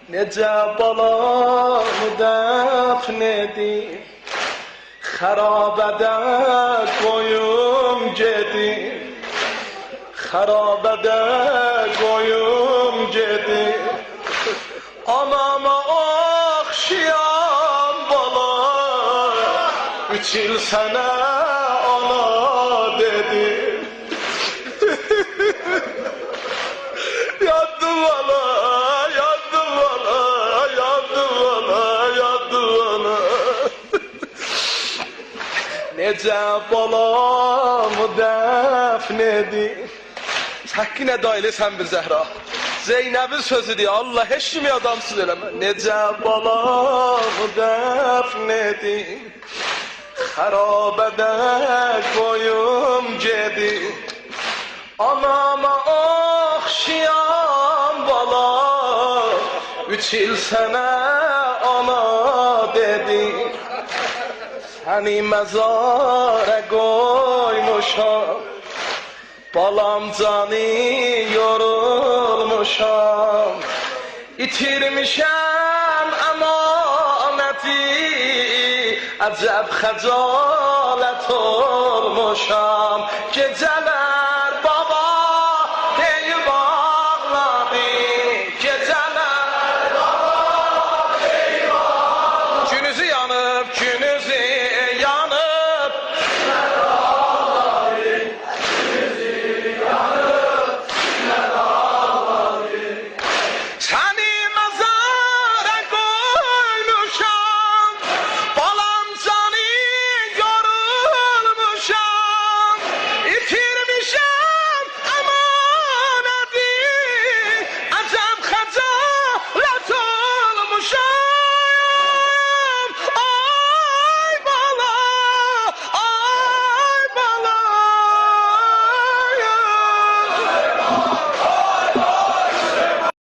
Necə balamı dəfn edin, xarabədə qoyum gedim, xarabədə qoyum gedim. Anama oxşayan bala, 3 il sənə ana dedim. Yandım bala, yandım bala, yandım bala, yandım bala. Necə balamı dəfn edin. Çəkinə dayılı sən bir Zəhra. Zeynəbin sözüdür, Allah heç kimi adamsız eləmə. Necə balamı dəfn edin, xarabədə qoyum gedim. Anama oxşayan bala, 3 il sənə ana dedim. Səni məzara qoymuşam, balam canı yorulmuşam. İtirmişəm əmanəti, əcəb xəcalət olmuşam. Gecələr